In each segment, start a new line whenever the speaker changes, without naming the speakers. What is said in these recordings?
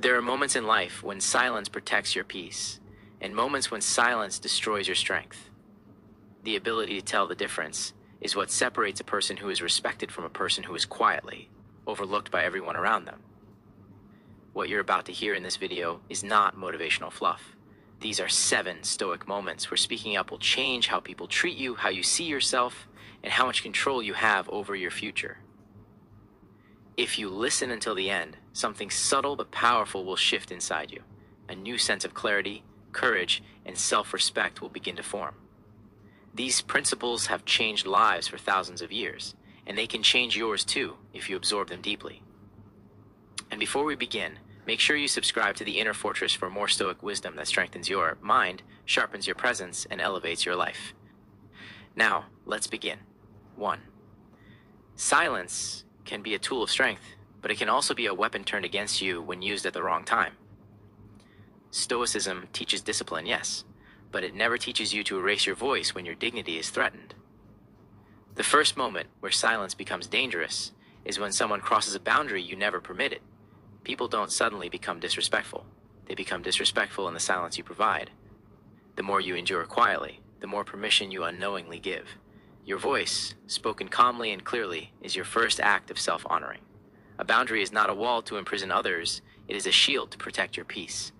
There are moments in life when silence protects your peace, and moments when silence destroys your strength. The ability to tell the difference is what separates a person who is respected from a person who is quietly overlooked by everyone around them. What you're about to hear in this video is not motivational fluff. These are 7 Stoic moments where speaking up will change how people treat you, how you see yourself, and how much control you have over your future. If you listen until the end, something subtle but powerful will shift inside you. A new sense of clarity, courage, and self-respect will begin to form. These principles have changed lives for thousands of years, and they can change yours too if you absorb them deeply. And before we begin, make sure you subscribe to the Inner Fortress for more Stoic wisdom that strengthens your mind, sharpens your presence, and elevates your life. Now, let's begin. 1. Silence can be a tool of strength, but it can also be a weapon turned against you when used at the wrong time. Stoicism teaches discipline, yes, but it never teaches you to erase your voice when your dignity is threatened. The first moment where silence becomes dangerous is when someone crosses a boundary you never permitted. People don't suddenly become disrespectful. They become disrespectful in the silence you provide. The more you endure quietly, the more permission you unknowingly give. Your voice, spoken calmly and clearly, is your first act of self-honoring. A boundary is not a wall to imprison others, it is a shield to protect your peace.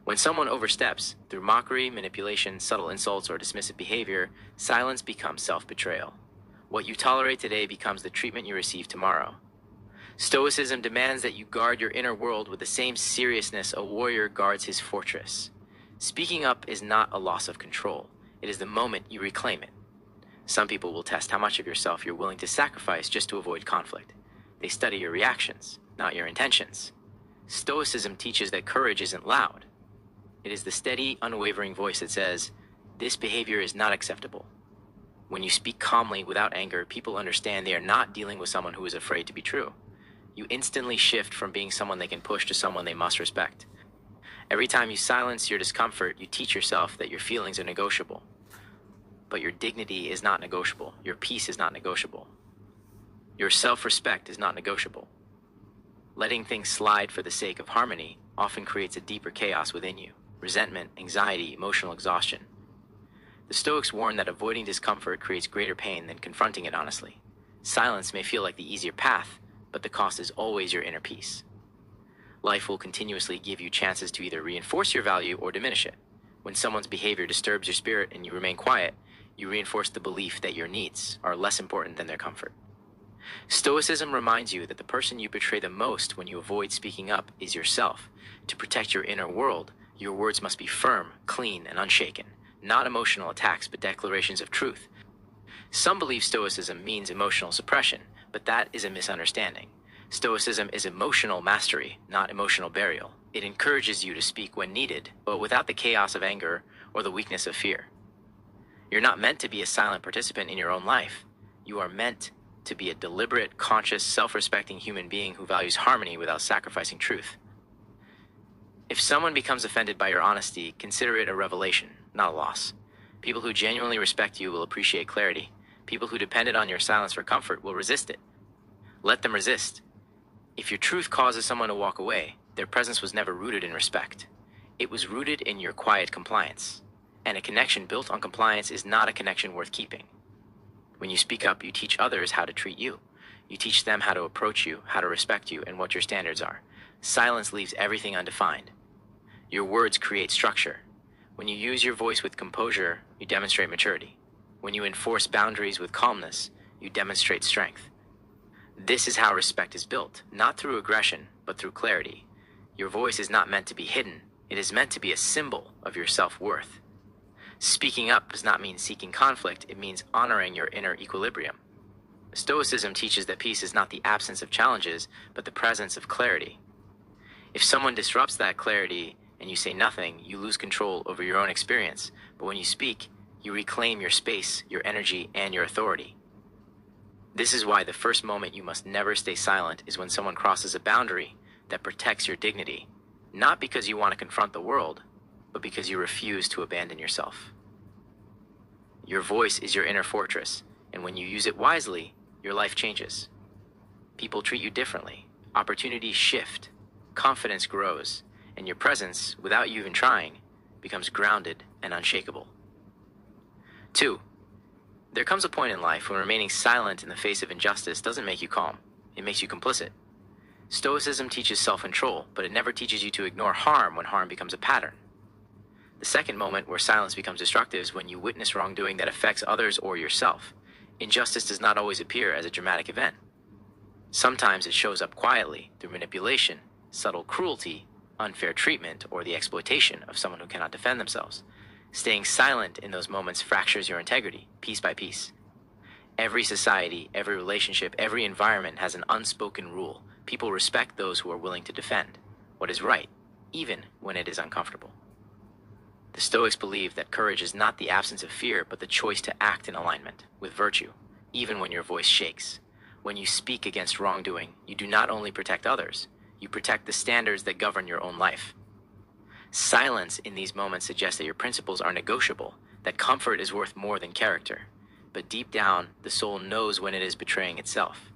When someone oversteps, through mockery, manipulation, subtle insults, or dismissive behavior, silence becomes self-betrayal. What you tolerate today becomes the treatment you receive tomorrow. Stoicism demands that you guard your inner world with the same seriousness a warrior guards his fortress. Speaking up is not a loss of control. It is the moment you reclaim it. Some people will test how much of yourself you're willing to sacrifice just to avoid conflict. They study your reactions, not your intentions. Stoicism teaches that courage isn't loud. It is the steady, unwavering voice that says, "This behavior is not acceptable." When you speak calmly without anger, people understand they are not dealing with someone who is afraid to be true. You instantly shift from being someone they can push to someone they must respect. Every time you silence your discomfort, you teach yourself that your feelings are negotiable. But your dignity is not negotiable. Your peace is not negotiable. Your self-respect is not negotiable. Letting things slide for the sake of harmony often creates a deeper chaos within you. Resentment, anxiety, emotional exhaustion. The Stoics warn that avoiding discomfort creates greater pain than confronting it honestly. Silence may feel like the easier path, but the cost is always your inner peace. Life will continuously give you chances to either reinforce your value or diminish it. When someone's behavior disturbs your spirit and you remain quiet, you reinforce the belief that your needs are less important than their comfort. Stoicism reminds you that the person you betray the most when you avoid speaking up is yourself. To protect your inner world, your words must be firm, clean, and unshaken. Not emotional attacks, but declarations of truth. Some believe Stoicism means emotional suppression, but that is a misunderstanding. Stoicism is emotional mastery, not emotional burial. It encourages you to speak when needed, but without the chaos of anger or the weakness of fear. You're not meant to be a silent participant in your own life. You are meant to be a deliberate, conscious, self-respecting human being who values harmony without sacrificing truth. If someone becomes offended by your honesty, consider it a revelation, not a loss. People who genuinely respect you will appreciate clarity. People who depended on your silence for comfort will resist it. Let them resist. If your truth causes someone to walk away, their presence was never rooted in respect. It was rooted in your quiet compliance. And a connection built on compliance is not a connection worth keeping. When you speak up, you teach others how to treat you. You teach them how to approach you, how to respect you, and what your standards are. Silence leaves everything undefined. Your words create structure. When you use your voice with composure, you demonstrate maturity. When you enforce boundaries with calmness, you demonstrate strength. This is how respect is built, not through aggression, but through clarity. Your voice is not meant to be hidden. It is meant to be a symbol of your self-worth. Speaking up does not mean seeking conflict, it means honoring your inner equilibrium. Stoicism teaches that peace is not the absence of challenges, but the presence of clarity. If someone disrupts that clarity and you say nothing, you lose control over your own experience. But when you speak, you reclaim your space, your energy, and your authority. This is why the first moment you must never stay silent is when someone crosses a boundary that protects your dignity, not because you want to confront the world, but because you refuse to abandon yourself. Your voice is your inner fortress, and when you use it wisely, your life changes. People treat you differently. Opportunities shift. confidence grows, and your presence, without you even trying, becomes grounded and unshakable. 2. There comes a point in life when remaining silent in the face of injustice doesn't make you calm. It makes you complicit. Stoicism teaches self-control, but it never teaches you to ignore harm when harm becomes a pattern. The second moment where silence becomes destructive is when you witness wrongdoing that affects others or yourself. Injustice does not always appear as a dramatic event. Sometimes it shows up quietly through manipulation, subtle cruelty, unfair treatment, or the exploitation of someone who cannot defend themselves. Staying silent in those moments fractures your integrity, piece by piece. Every society, every relationship, every environment has an unspoken rule. People respect those who are willing to defend what is right, even when it is uncomfortable. The Stoics believe that courage is not the absence of fear, but the choice to act in alignment with virtue, even when your voice shakes. When you speak against wrongdoing, you do not only protect others, you protect the standards that govern your own life. Silence in these moments suggests that your principles are negotiable, that comfort is worth more than character. But deep down, the soul knows when it is betraying itself.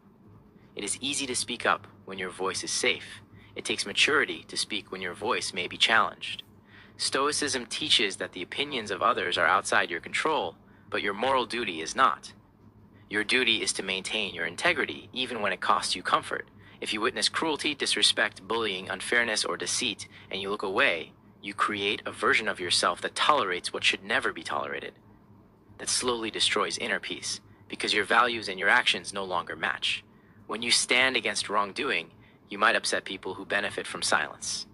It is easy to speak up when your voice is safe. It takes maturity to speak when your voice may be challenged. Stoicism teaches that the opinions of others are outside your control, but your moral duty is not. Your duty is to maintain your integrity, even when it costs you comfort. If you witness cruelty, disrespect, bullying, unfairness, or deceit, and you look away, you create a version of yourself that tolerates what should never be tolerated, that slowly destroys inner peace, because your values and your actions no longer match. When you stand against wrongdoing, you might upset people who benefit from silence.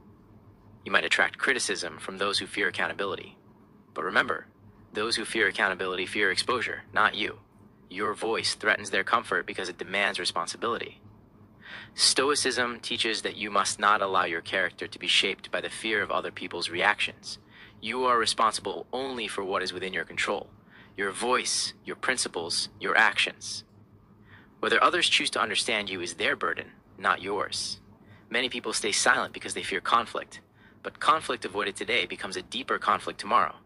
You might attract criticism from those who fear accountability. But remember, those who fear accountability fear exposure, not you. Your voice threatens their comfort because it demands responsibility. Stoicism teaches that you must not allow your character to be shaped by the fear of other people's reactions. You are responsible only for what is within your control: your voice, your principles, your actions. Whether others choose to understand you is their burden, not yours. Many people stay silent because they fear conflict, but conflict avoided today becomes a deeper conflict tomorrow.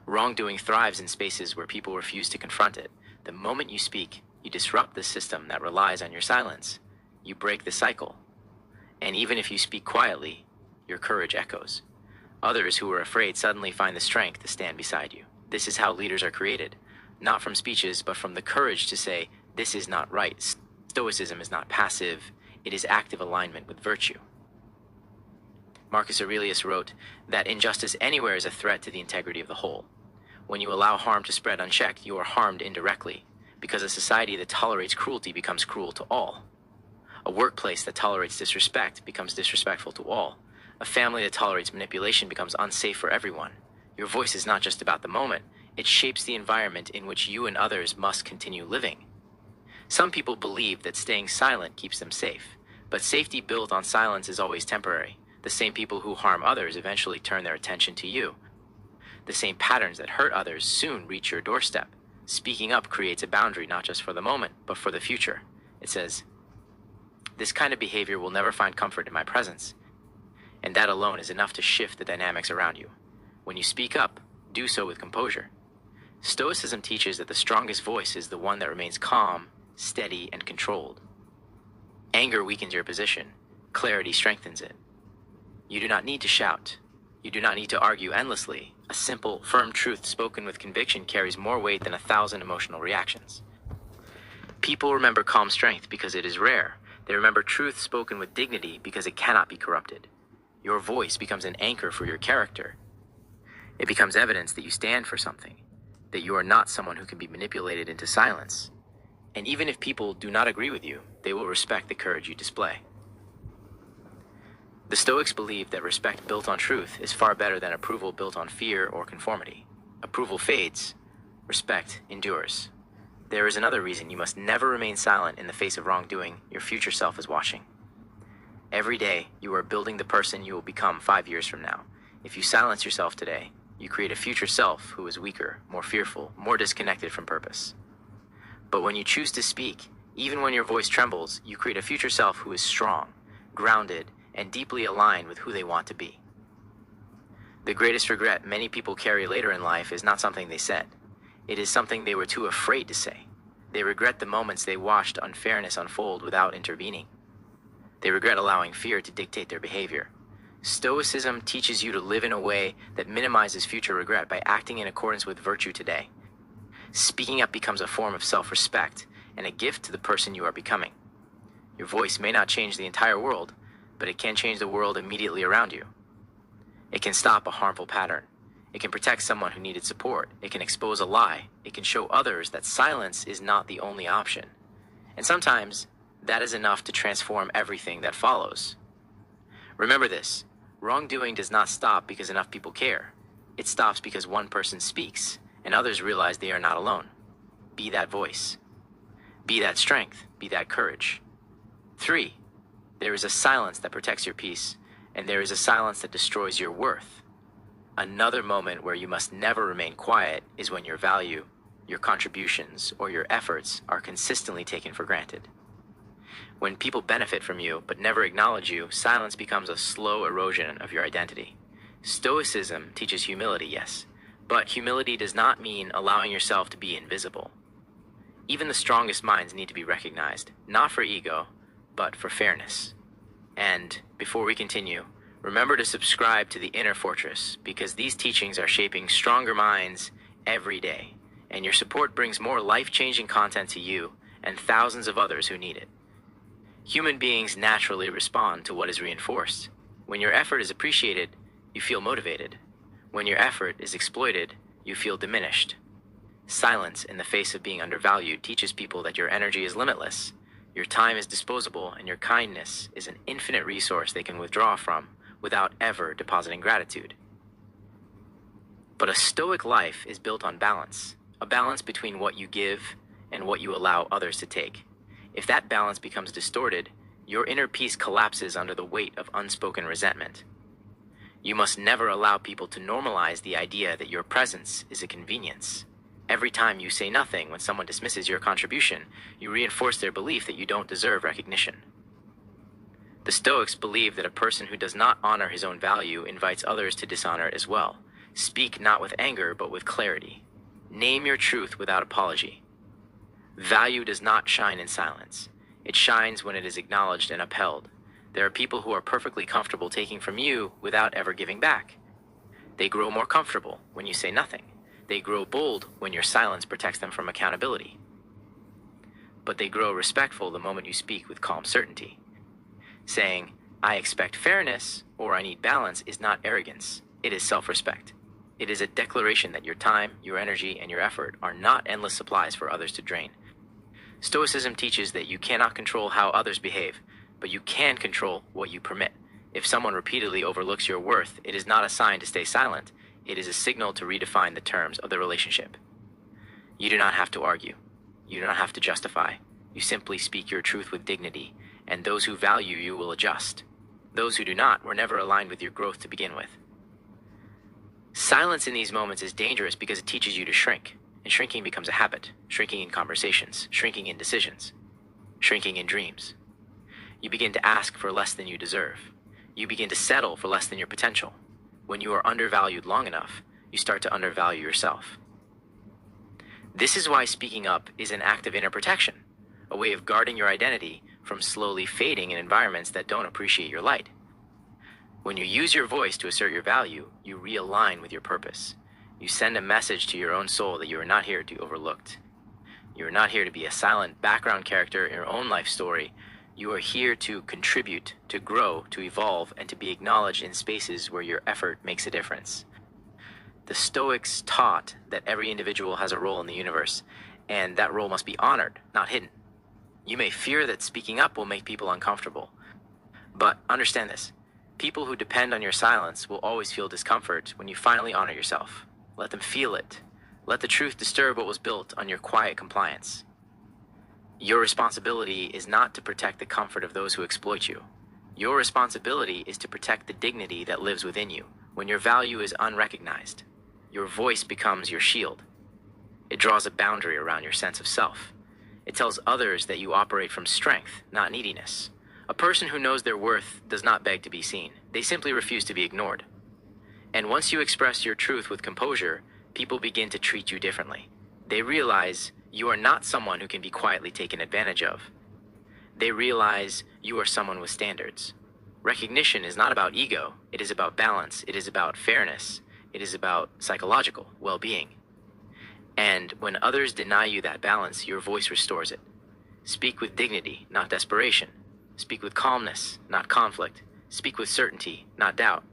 Wrongdoing thrives in spaces where people refuse to confront it. The moment you speak, you disrupt the system that relies on your silence. You break the cycle. And even if you speak quietly, your courage echoes. Others who were afraid suddenly find the strength to stand beside you. This is how leaders are created, not from speeches, but from the courage to say, "This is not right." Stoicism is not passive, it is active alignment with virtue. Marcus Aurelius wrote that injustice anywhere is a threat to the integrity of the whole. When you allow harm to spread unchecked, you are harmed indirectly, because a society that tolerates cruelty becomes cruel to all. A workplace that tolerates disrespect becomes disrespectful to all. A family that tolerates manipulation becomes unsafe for everyone. Your voice is not just about the moment, it shapes the environment in which you and others must continue living. Some people believe that staying silent keeps them safe, but safety built on silence is always temporary. The same people who harm others eventually turn their attention to you. The same patterns that hurt others soon reach your doorstep. Speaking up creates a boundary not just for the moment, but for the future. It says, "This kind of behavior will never find comfort in my presence." And that alone is enough to shift the dynamics around you. When you speak up, do so with composure. Stoicism teaches that the strongest voice is the one that remains calm, steady, and controlled. Anger weakens your position. Clarity strengthens it. You do not need to shout. You do not need to argue endlessly. A simple, firm truth spoken with conviction carries more weight than 1,000 emotional reactions. People remember calm strength because it is rare. They remember truth spoken with dignity because it cannot be corrupted. Your voice becomes an anchor for your character. It becomes evidence that you stand for something, that you are not someone who can be manipulated into silence. And even if people do not agree with you, they will respect the courage you display. The Stoics believe that respect built on truth is far better than approval built on fear or conformity. Approval fades, respect endures. There is another reason you must never remain silent in the face of wrongdoing your future self is watching. Every day, you are building the person you will become 5 years from now. If you silence yourself today, you create a future self who is weaker, more fearful, more disconnected from purpose. But when you choose to speak, even when your voice trembles, you create a future self who is strong, grounded, and deeply aligned with who they want to be. The greatest regret many people carry later in life is not something they said. It is something they were too afraid to say. They regret the moments they watched unfairness unfold without intervening. They regret allowing fear to dictate their behavior. Stoicism teaches you to live in a way that minimizes future regret by acting in accordance with virtue today. Speaking up becomes a form of self-respect and a gift to the person you are becoming. Your voice may not change the entire world, but it can change the world immediately around you. It can stop a harmful pattern. It can protect someone who needed support. It can expose a lie. It can show others that silence is not the only option. And sometimes, that is enough to transform everything that follows. Remember this, wrongdoing does not stop because enough people care. It stops because one person speaks, and others realize they are not alone. Be that voice. Be that strength. Be that courage. 3. There is a silence that protects your peace, and there is a silence that destroys your worth. Another moment where you must never remain quiet is when your value, your contributions, or your efforts are consistently taken for granted. When people benefit from you but never acknowledge you, silence becomes a slow erosion of your identity. Stoicism teaches humility, yes, but humility does not mean allowing yourself to be invisible. Even the strongest minds need to be recognized, not for ego, but for fairness. And before we continue, remember to subscribe to the Inner Fortress, because these teachings are shaping stronger minds every day, and your support brings more life-changing content to you and thousands of others who need it. Human beings naturally respond to what is reinforced. When your effort is appreciated, you feel motivated. When your effort is exploited, you feel diminished. Silence in the face of being undervalued teaches people that your energy is limitless, your time is disposable, and your kindness is an infinite resource they can withdraw from without ever depositing gratitude. But a Stoic life is built on balance, a balance between what you give and what you allow others to take. If that balance becomes distorted, your inner peace collapses under the weight of unspoken resentment. You must never allow people to normalize the idea that your presence is a convenience. Every time you say nothing when someone dismisses your contribution, you reinforce their belief that you don't deserve recognition. The Stoics believe that a person who does not honor his own value invites others to dishonor it as well. Speak not with anger, but with clarity. Name your truth without apology. Value does not shine in silence. It shines when it is acknowledged and upheld. There are people who are perfectly comfortable taking from you without ever giving back. They grow more comfortable when you say nothing. They grow bold when your silence protects them from accountability. But they grow respectful the moment you speak with calm certainty. Saying, "I expect fairness," or "I need balance," is not arrogance. It is self-respect. It is a declaration that your time, your energy, and your effort are not endless supplies for others to drain. Stoicism teaches that you cannot control how others behave, but you can control what you permit. If someone repeatedly overlooks your worth, it is not a sign to stay silent. It is a signal to redefine the terms of the relationship. You do not have to argue. You do not have to justify. You simply speak your truth with dignity, and those who value you will adjust. Those who do not were never aligned with your growth to begin with. Silence in these moments is dangerous because it teaches you to shrink, and shrinking becomes a habit. Shrinking in conversations, shrinking in decisions, shrinking in dreams. You begin to ask for less than you deserve. You begin to settle for less than your potential. When you are undervalued long enough, you start to undervalue yourself. This is why speaking up is an act of inner protection, a way of guarding your identity from slowly fading in environments that don't appreciate your light. When you use your voice to assert your value, you realign with your purpose. You send a message to your own soul that you are not here to be overlooked. You are not here to be a silent background character in your own life story. You are here to contribute, to grow, to evolve, and to be acknowledged in spaces where your effort makes a difference. The Stoics taught that every individual has a role in the universe, and that role must be honored, not hidden. You may fear that speaking up will make people uncomfortable, but understand this. People who depend on your silence will always feel discomfort when you finally honor yourself. Let them feel it. Let the truth disturb what was built on your quiet compliance. Your responsibility is not to protect the comfort of those who exploit you. Your responsibility is to protect the dignity that lives within you. When your value is unrecognized, your voice becomes your shield. It draws a boundary around your sense of self. It tells others that you operate from strength, not neediness. A person who knows their worth does not beg to be seen. They simply refuse to be ignored. And once you express your truth with composure, people begin to treat you differently. They realize you are not someone who can be quietly taken advantage of. They realize you are someone with standards. Recognition is not about ego, it is about balance, it is about fairness, it is about psychological well-being. And when others deny you that balance, your voice restores it. Speak with dignity, not desperation. Speak with calmness, not conflict. Speak with certainty, not doubt.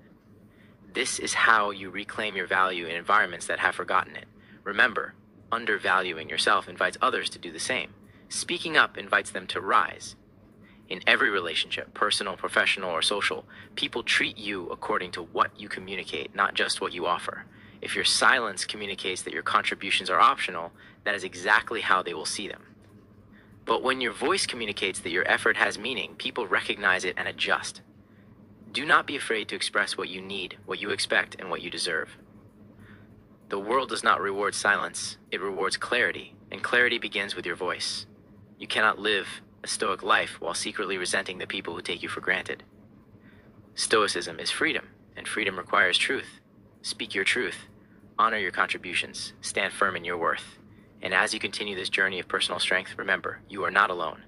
This is how you reclaim your value in environments that have forgotten it. Remember, undervaluing yourself invites others to do the same. Speaking up invites them to rise. In every relationship, personal, professional, or social, people treat you according to what you communicate, not just what you offer. If your silence communicates that your contributions are optional, that is exactly how they will see them. But when your voice communicates that your effort has meaning, people recognize it and adjust. Do not be afraid to express what you need, what you expect, and what you deserve. The world does not reward silence, it rewards clarity, and clarity begins with your voice. You cannot live a Stoic life while secretly resenting the people who take you for granted. Stoicism is freedom, and freedom requires truth. Speak your truth, honor your contributions, stand firm in your worth. And as you continue this journey of personal strength, remember, you are not alone.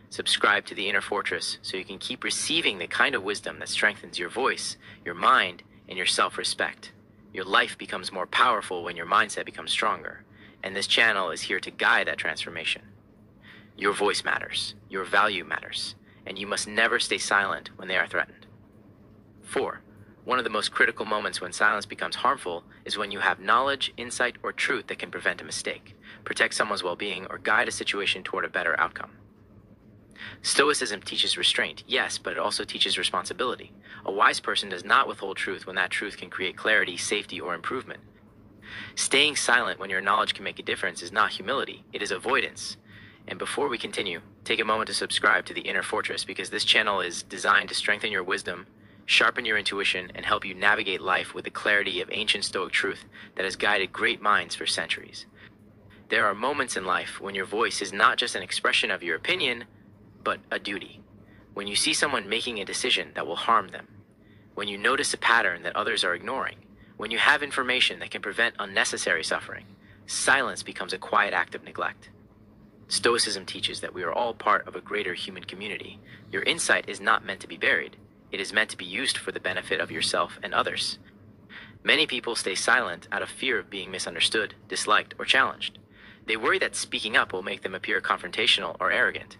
Subscribe to the Inner Fortress so you can keep receiving the kind of wisdom that strengthens your voice, your mind, and your self-respect. Your life becomes more powerful when your mindset becomes stronger, and this channel is here to guide that transformation. Your voice matters, your value matters, and you must never stay silent when they are threatened. 4. One of the most critical moments when silence becomes harmful is when you have knowledge, insight, or truth that can prevent a mistake, protect someone's well-being, or guide a situation toward a better outcome. Stoicism teaches restraint, yes, but it also teaches responsibility. A wise person does not withhold truth when that truth can create clarity, safety, or improvement. Staying silent when your knowledge can make a difference is not humility, it is avoidance. And before we continue, take a moment to subscribe to the Inner Fortress because this channel is designed to strengthen your wisdom, sharpen your intuition, and help you navigate life with the clarity of ancient Stoic truth that has guided great minds for centuries. There are moments in life when your voice is not just an expression of your opinion, but a duty. When you see someone making a decision that will harm them, when you notice a pattern that others are ignoring, when you have information that can prevent unnecessary suffering, silence becomes a quiet act of neglect. Stoicism teaches that we are all part of a greater human community. Your insight is not meant to be buried. It is meant to be used for the benefit of yourself and others. Many people stay silent out of fear of being misunderstood, disliked, or challenged. They worry that speaking up will make them appear confrontational or arrogant.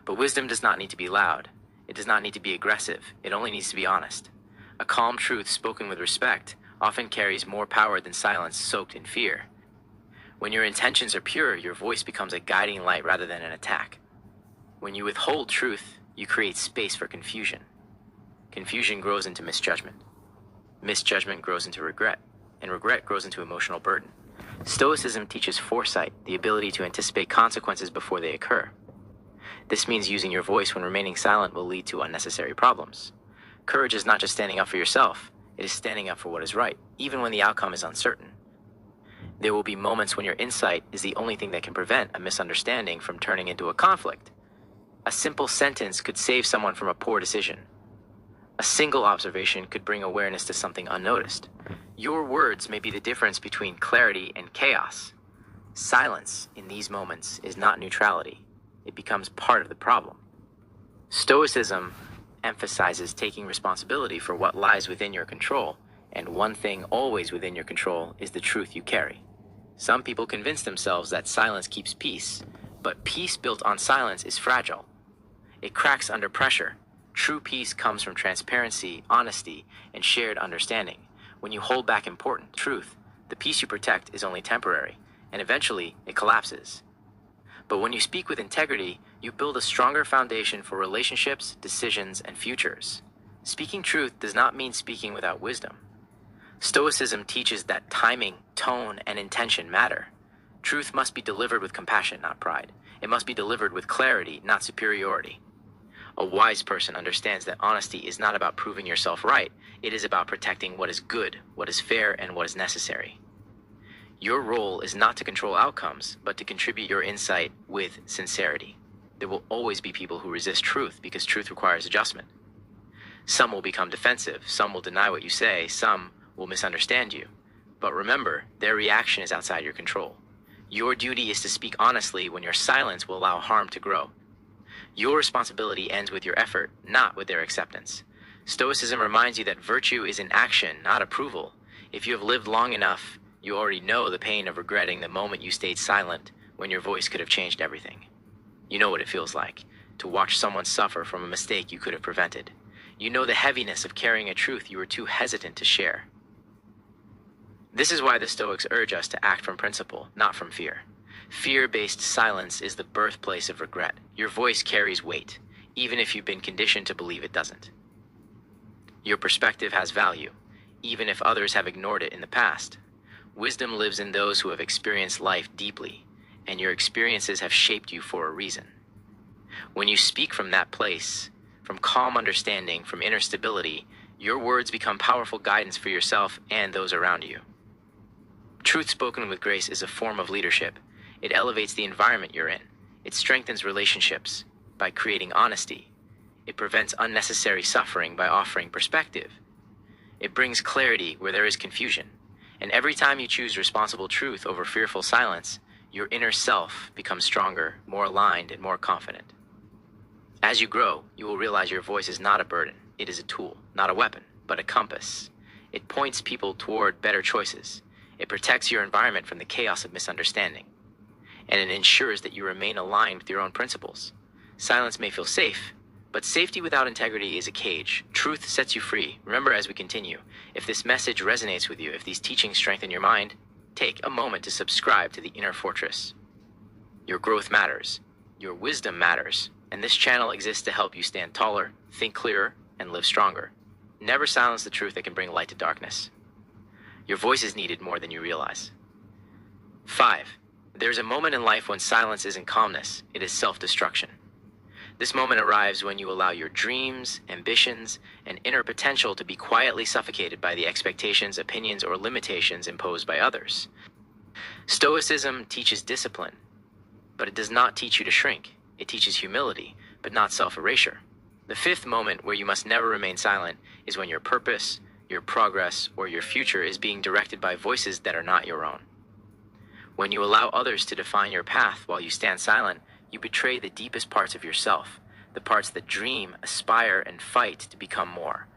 But wisdom does not need to be loud. It does not need to be aggressive. It only needs to be honest. A calm truth spoken with respect often carries more power than silence soaked in fear. When your intentions are pure, your voice becomes a guiding light rather than an attack. When you withhold truth, you create space for confusion. Confusion grows into misjudgment. Misjudgment grows into regret, and regret grows into emotional burden. Stoicism teaches foresight, the ability to anticipate consequences before they occur. This means using your voice when remaining silent will lead to unnecessary problems. Courage is not just standing up for yourself, it is standing up for what is right, even when the outcome is uncertain. There will be moments when your insight is the only thing that can prevent a misunderstanding from turning into a conflict. A simple sentence could save someone from a poor decision. A single observation could bring awareness to something unnoticed. Your words may be the difference between clarity and chaos. Silence in these moments is not neutrality. It becomes part of the problem. Stoicism emphasizes taking responsibility for what lies within your control, and one thing always within your control is the truth you carry. Some people convince themselves that silence keeps peace, but peace built on silence is fragile. It cracks under pressure. True peace comes from transparency, honesty, and shared understanding. When you hold back important truth, the peace you protect is only temporary, and eventually it collapses. But when you speak with integrity, you build a stronger foundation for relationships, decisions, and futures. Speaking truth does not mean speaking without wisdom. Stoicism teaches that timing, tone, and intention matter. Truth must be delivered with compassion, not pride. It must be delivered with clarity, not superiority. A wise person understands that honesty is not about proving yourself right. It is about protecting what is good, what is fair, and what is necessary. Your role is not to control outcomes, but to contribute your insight with sincerity. There will always be people who resist truth because truth requires adjustment. Some will become defensive, some will deny what you say, some will misunderstand you. But remember, their reaction is outside your control. Your duty is to speak honestly when your silence will allow harm to grow. Your responsibility ends with your effort, not with their acceptance. Stoicism reminds you that virtue is in action, not approval. If you have lived long enough, you already know the pain of regretting the moment you stayed silent when your voice could have changed everything. You know what it feels like to watch someone suffer from a mistake you could have prevented. You know the heaviness of carrying a truth you were too hesitant to share. This is why the Stoics urge us to act from principle, not from fear. Fear-based silence is the birthplace of regret. Your voice carries weight, even if you've been conditioned to believe it doesn't. Your perspective has value, even if others have ignored it in the past. Wisdom lives in those who have experienced life deeply, and your experiences have shaped you for a reason. When you speak from that place, from calm understanding, from inner stability, your words become powerful guidance for yourself and those around you. Truth spoken with grace is a form of leadership. It elevates the environment you're in. It strengthens relationships by creating honesty. It prevents unnecessary suffering by offering perspective. It brings clarity where there is confusion. And every time you choose responsible truth over fearful silence, your inner self becomes stronger, more aligned, and more confident. As you grow, you will realize your voice is not a burden. It is a tool, not a weapon, but a compass. It points people toward better choices. It protects your environment from the chaos of misunderstanding. And it ensures that you remain aligned with your own principles. Silence may feel safe, but safety without integrity is a cage. Truth sets you free. Remember as we continue, if this message resonates with you, if these teachings strengthen your mind, take a moment to subscribe to the Inner Fortress. Your growth matters. Your wisdom matters. And this channel exists to help you stand taller, think clearer, and live stronger. Never silence the truth that can bring light to darkness. Your voice is needed more than you realize. 5. There's a moment in life when silence isn't calmness, it is self-destruction. This moment arrives when you allow your dreams, ambitions, and inner potential to be quietly suffocated by the expectations, opinions, or limitations imposed by others. Stoicism teaches discipline, but it does not teach you to shrink. It teaches humility, but not self-erasure. The 5th moment where you must never remain silent is when your purpose, your progress, or your future is being directed by voices that are not your own. When you allow others to define your path while you stand silent, you betray the deepest parts of yourself, the parts that dream, aspire, and fight to become more.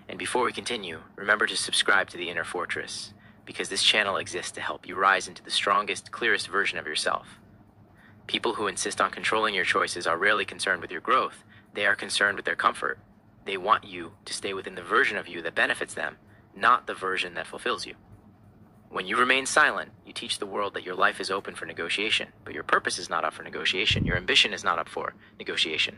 And before we continue, remember to subscribe to the Inner Fortress, because this channel exists to help you rise into the strongest, clearest version of yourself. People who insist on controlling your choices are rarely concerned with your growth. They are concerned with their comfort. They want you to stay within the version of you that benefits them, not the version that fulfills you. When you remain silent, you teach the world that your life is open for negotiation, but your purpose is not up for negotiation. Your ambition is not up for negotiation.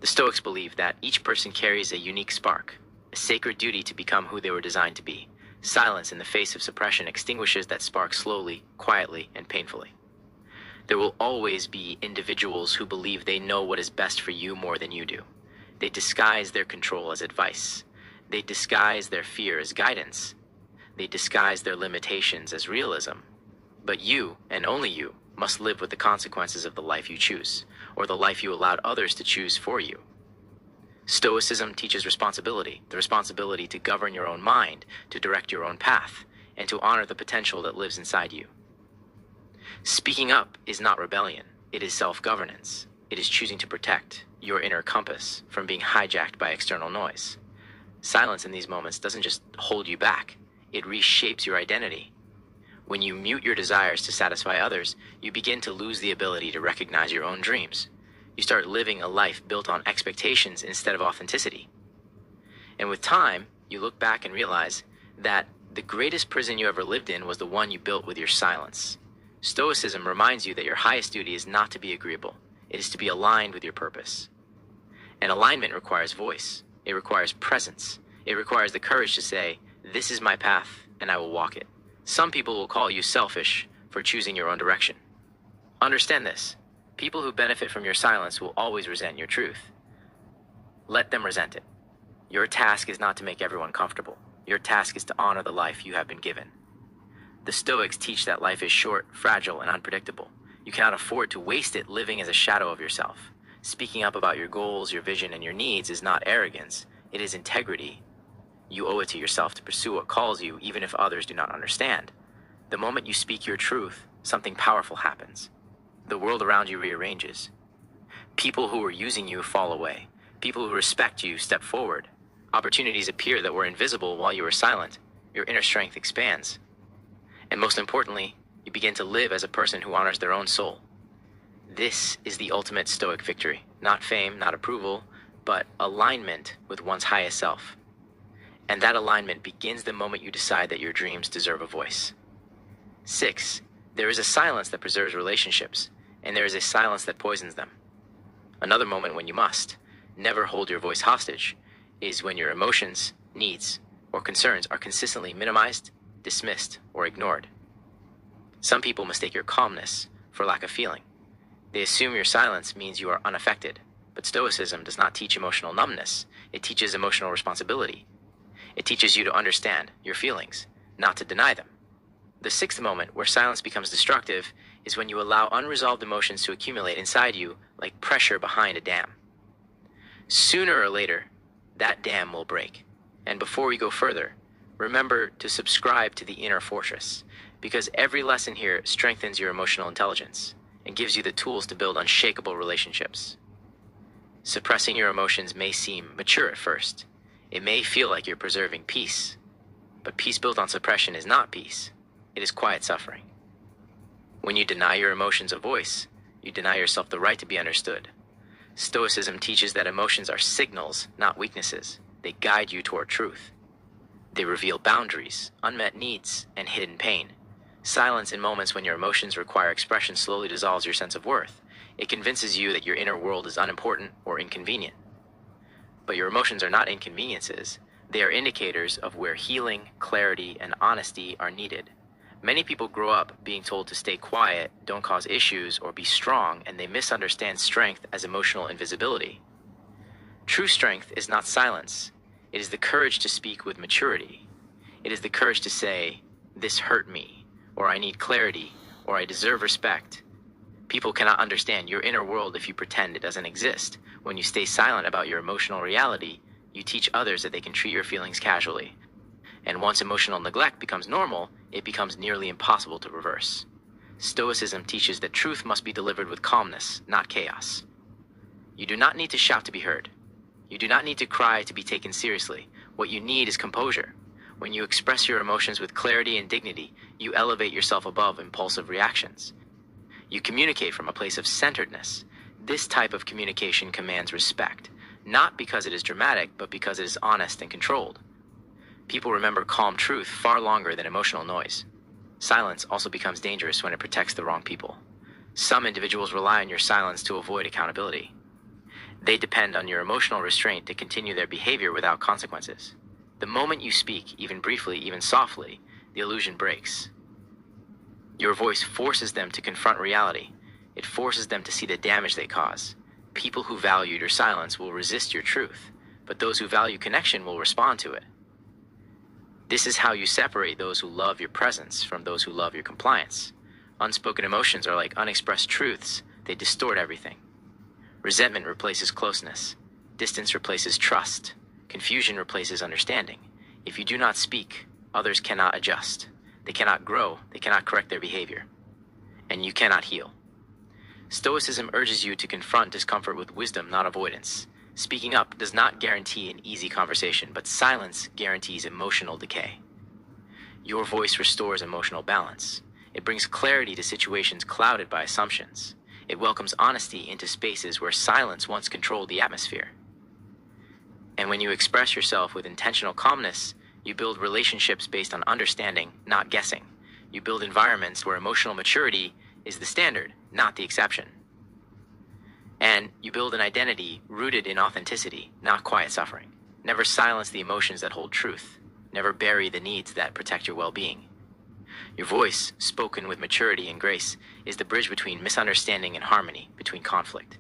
The Stoics believe that each person carries a unique spark, a sacred duty to become who they were designed to be. Silence in the face of suppression extinguishes that spark slowly, quietly, and painfully. There will always be individuals who believe they know what is best for you more than you do. They disguise their control as advice. They disguise their fear as guidance. They disguise their limitations as realism. But you, and only you, must live with the consequences of the life you choose, or the life you allowed others to choose for you. Stoicism teaches responsibility, the responsibility to govern your own mind, to direct your own path, and to honor the potential that lives inside you. Speaking up is not rebellion, it is self-governance. It is choosing to protect your inner compass from being hijacked by external noise. Silence in these moments doesn't just hold you back, it reshapes your identity. When you mute your desires to satisfy others, you begin to lose the ability to recognize your own dreams. You start living a life built on expectations instead of authenticity. And with time, you look back and realize that the greatest prison you ever lived in was the one you built with your silence. Stoicism reminds you that your highest duty is not to be agreeable. It is to be aligned with your purpose. And alignment requires voice. It requires presence. It requires the courage to say, "This is my path, and I will walk it." Some people will call you selfish for choosing your own direction. Understand this. People who benefit from your silence will always resent your truth. Let them resent it. Your task is not to make everyone comfortable. Your task is to honor the life you have been given. The Stoics teach that life is short, fragile, and unpredictable. You cannot afford to waste it living as a shadow of yourself. Speaking up about your goals, your vision, and your needs is not arrogance. It is integrity. You owe it to yourself to pursue what calls you, even if others do not understand. The moment you speak your truth, something powerful happens. The world around you rearranges. People who are using you fall away. People who respect you step forward. Opportunities appear that were invisible while you were silent. Your inner strength expands. And most importantly, you begin to live as a person who honors their own soul. This is the ultimate Stoic victory. Not fame, not approval, but alignment with one's highest self. And that alignment begins the moment you decide that your dreams deserve a voice. 6. There is a silence that preserves relationships, and there is a silence that poisons them. Another moment when you must never hold your voice hostage is when your emotions, needs, or concerns are consistently minimized, dismissed, or ignored. Some people mistake your calmness for lack of feeling. They assume your silence means you are unaffected, but Stoicism does not teach emotional numbness. It teaches emotional responsibility. It teaches you to understand your feelings, not to deny them. The 6th moment where silence becomes destructive is when you allow unresolved emotions to accumulate inside you like pressure behind a dam. Sooner or later, that dam will break. And before we go further, remember to subscribe to the inner fortress, because every lesson here strengthens your emotional intelligence and gives you the tools to build unshakable relationships. Suppressing your emotions may seem mature at first. It may feel like you're preserving peace, but peace built on suppression is not peace. It is quiet suffering. When you deny your emotions a voice, you deny yourself the right to be understood. Stoicism teaches that emotions are signals, not weaknesses. They guide you toward truth. They reveal boundaries, unmet needs, and hidden pain. Silence in moments when your emotions require expression slowly dissolves your sense of worth. It convinces you that your inner world is unimportant or inconvenient. But your emotions are not inconveniences. They are indicators of where healing, clarity, and honesty are needed. Many people grow up being told to stay quiet, don't cause issues, or be strong, and they misunderstand strength as emotional invisibility. True strength is not silence. It is the courage to speak with maturity. It is the courage to say, "This hurt me," or "I need clarity," or "I deserve respect." People cannot understand your inner world if you pretend it doesn't exist. When you stay silent about your emotional reality, you teach others that they can treat your feelings casually. And once emotional neglect becomes normal, it becomes nearly impossible to reverse. Stoicism teaches that truth must be delivered with calmness, not chaos. You do not need to shout to be heard. You do not need to cry to be taken seriously. What you need is composure. When you express your emotions with clarity and dignity, you elevate yourself above impulsive reactions. You communicate from a place of centeredness. This type of communication commands respect, not because it is dramatic, but because it is honest and controlled. People remember calm truth far longer than emotional noise. Silence also becomes dangerous when it protects the wrong people. Some individuals rely on your silence to avoid accountability. They depend on your emotional restraint to continue their behavior without consequences. The moment you speak, even briefly, even softly, the illusion breaks. Your voice forces them to confront reality. It forces them to see the damage they cause. People who value your silence will resist your truth, but those who value connection will respond to it. This is how you separate those who love your presence from those who love your compliance. Unspoken emotions are like unexpressed truths. They distort everything. Resentment replaces closeness. Distance replaces trust. Confusion replaces understanding. If you do not speak, others cannot adjust. They cannot grow. They cannot correct their behavior. And you cannot heal. Stoicism urges you to confront discomfort with wisdom, not avoidance. Speaking up does not guarantee an easy conversation, but silence guarantees emotional decay. Your voice restores emotional balance. It brings clarity to situations clouded by assumptions. It welcomes honesty into spaces where silence once controlled the atmosphere. And when you express yourself with intentional calmness, you build relationships based on understanding, not guessing. You build environments where emotional maturity is the standard, not the exception. And you build an identity rooted in authenticity, not quiet suffering. Never silence the emotions that hold truth. Never bury the needs that protect your well-being. Your voice, spoken with maturity and grace, is the bridge between misunderstanding and harmony, between conflict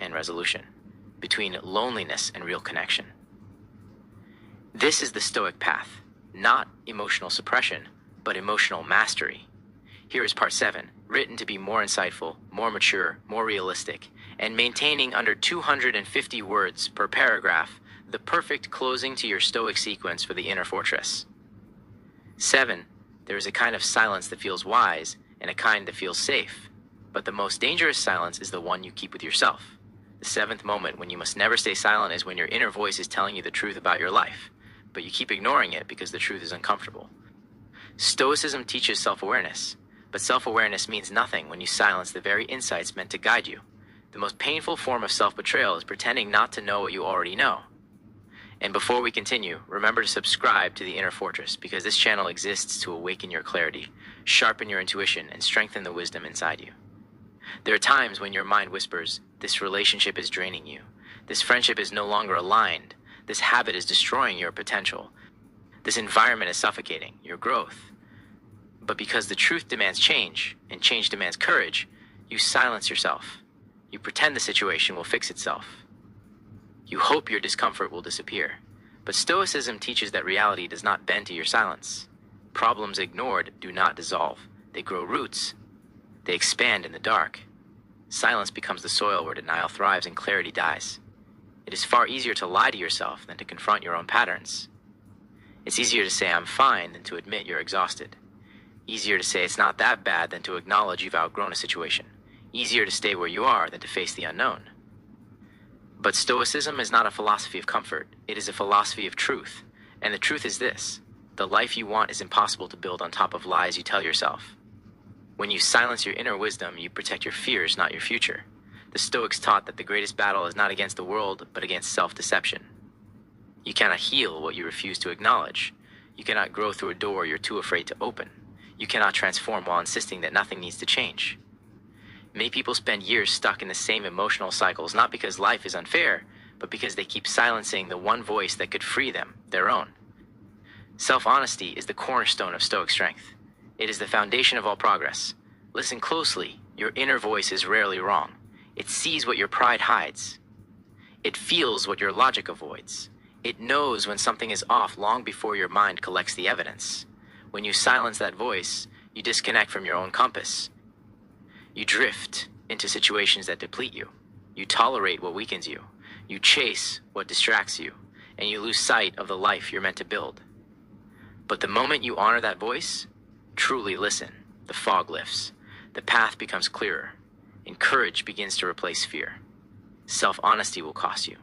and resolution, between loneliness and real connection. This is the Stoic path, not emotional suppression, but emotional mastery. Here is part 7, written to be more insightful, more mature, more realistic, and maintaining under 250 words per paragraph, the perfect closing to your Stoic sequence for the inner fortress. 7. There is a kind of silence that feels wise and a kind that feels safe, but the most dangerous silence is the one you keep with yourself. The seventh moment when you must never stay silent is when your inner voice is telling you the truth about your life, but you keep ignoring it because the truth is uncomfortable. Stoicism teaches self-awareness, but self-awareness means nothing when you silence the very insights meant to guide you. The most painful form of self-betrayal is pretending not to know what you already know. And before we continue, remember to subscribe to the Inner Fortress, because this channel exists to awaken your clarity, sharpen your intuition, and strengthen the wisdom inside you. There are times when your mind whispers, this relationship is draining you. This friendship is no longer aligned. This habit is destroying your potential. This environment is suffocating your growth. But because the truth demands change, and change demands courage, you silence yourself. You pretend the situation will fix itself. You hope your discomfort will disappear. But Stoicism teaches that reality does not bend to your silence. Problems ignored do not dissolve. They grow roots. They expand in the dark. Silence becomes the soil where denial thrives and clarity dies. It is far easier to lie to yourself than to confront your own patterns. It's easier to say I'm fine than to admit you're exhausted. Easier to say it's not that bad than to acknowledge you've outgrown a situation. Easier to stay where you are than to face the unknown. But Stoicism is not a philosophy of comfort. It is a philosophy of truth. And the truth is this: the life you want is impossible to build on top of lies you tell yourself. When you silence your inner wisdom, you protect your fears, not your future. The Stoics taught that the greatest battle is not against the world, but against self-deception. You cannot heal what you refuse to acknowledge. You cannot grow through a door you're too afraid to open. You cannot transform while insisting that nothing needs to change. Many people spend years stuck in the same emotional cycles, not because life is unfair, but because they keep silencing the one voice that could free them, their own. Self-honesty is the cornerstone of Stoic strength. It is the foundation of all progress. Listen closely. Your inner voice is rarely wrong. It sees what your pride hides. It feels what your logic avoids. It knows when something is off long before your mind collects the evidence. When you silence that voice, you disconnect from your own compass. You drift into situations that deplete you. You tolerate what weakens you. You chase what distracts you. And you lose sight of the life you're meant to build. But the moment you honor that voice, truly listen, the fog lifts. The path becomes clearer. And courage begins to replace fear. Self-honesty will cost you.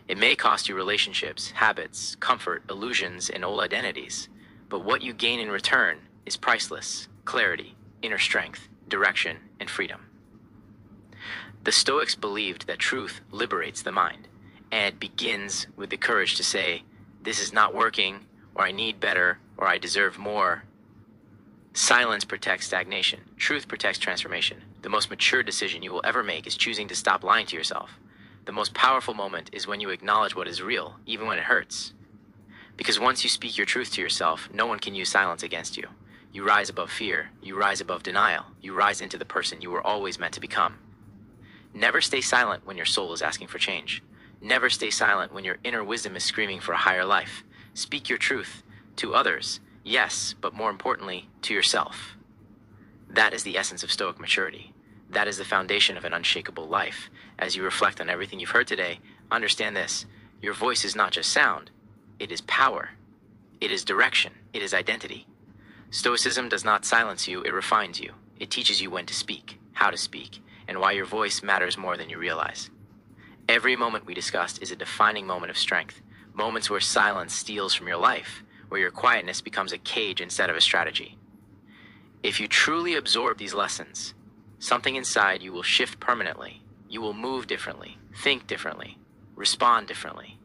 It may cost you relationships, habits, comfort, illusions, and old identities. But what you gain in return is priceless: clarity, inner strength, direction, and freedom. The Stoics believed that truth liberates the mind, and it begins with the courage to say, this is not working, or I need better, or I deserve more. Silence protects stagnation. Truth protects transformation. The most mature decision you will ever make is choosing to stop lying to yourself. The most powerful moment is when you acknowledge what is real, even when it hurts. Because once you speak your truth to yourself, no one can use silence against you. You rise above fear. You rise above denial. You rise into the person you were always meant to become. Never stay silent when your soul is asking for change. Never stay silent when your inner wisdom is screaming for a higher life. Speak your truth to others, yes, but more importantly, to yourself. That is the essence of Stoic maturity. That is the foundation of an unshakable life. As you reflect on everything you've heard today, understand this: your voice is not just sound. It is power. It is direction. It is identity. Stoicism does not silence you, it refines you. It teaches you when to speak, how to speak, and why your voice matters more than you realize. Every moment we discussed is a defining moment of strength. Moments where silence steals from your life, where your quietness becomes a cage instead of a strategy. If you truly absorb these lessons, something inside you will shift permanently. You will move differently, think differently, respond differently,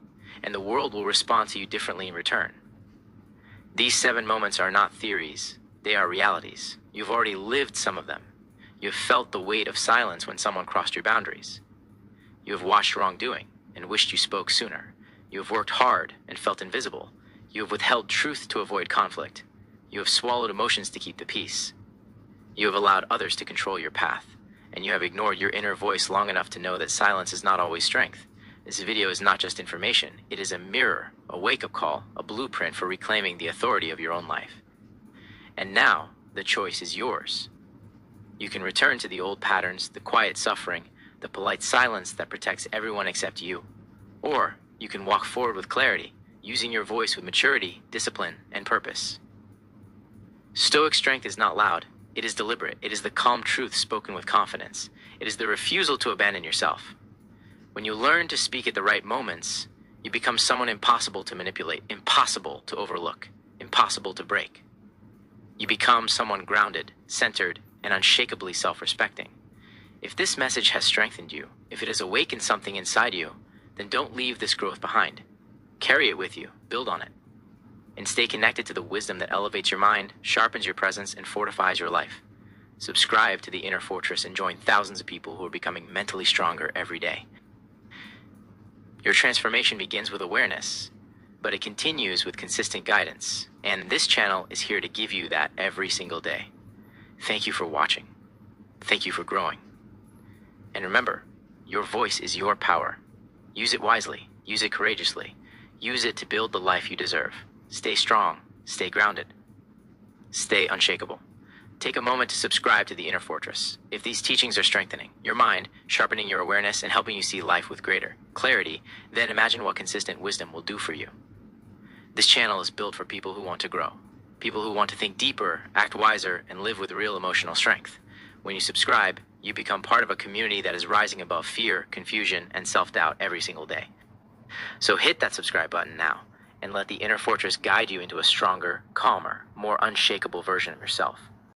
and the world will respond to you differently in return. These 7 moments are not theories, they are realities. You've already lived some of them. You have felt the weight of silence when someone crossed your boundaries. You have watched wrongdoing and wished you spoke sooner. You have worked hard and felt invisible. You have withheld truth to avoid conflict. You have swallowed emotions to keep the peace. You have allowed others to control your path, and you have ignored your inner voice long enough to know that silence is not always strength. This video is not just information. It is a mirror, a wake-up call, a blueprint for reclaiming the authority of your own life. And now, the choice is yours. You can return to the old patterns, the quiet suffering, the polite silence that protects everyone except you. Or you can walk forward with clarity, using your voice with maturity, discipline, and purpose. Stoic strength is not loud. It is deliberate. It is the calm truth spoken with confidence. It is the refusal to abandon yourself. When you learn to speak at the right moments, you become someone impossible to manipulate, impossible to overlook, impossible to break. You become someone grounded, centered, and unshakably self-respecting. If this message has strengthened you, if it has awakened something inside you, then don't leave this growth behind. Carry it with you, build on it, and stay connected to the wisdom that elevates your mind, sharpens your presence, and fortifies your life. Subscribe to the Inner Fortress and join thousands of people who are becoming mentally stronger every day. Your transformation begins with awareness, but it continues with consistent guidance, and this channel is here to give you that every single day. Thank you for watching. Thank you for growing. And remember, your voice is your power. Use it wisely, use it courageously, use it to build the life you deserve. Stay strong, stay grounded, stay unshakable. Take a moment to subscribe to the Inner Fortress. If these teachings are strengthening your mind, sharpening your awareness, and helping you see life with greater clarity, then imagine what consistent wisdom will do for you. This channel is built for people who want to grow, people who want to think deeper, act wiser, and live with real emotional strength. When you subscribe, you become part of a community that is rising above fear, confusion, and self-doubt every single day. So hit that subscribe button now and let the Inner Fortress guide you into a stronger, calmer, more unshakable version of yourself.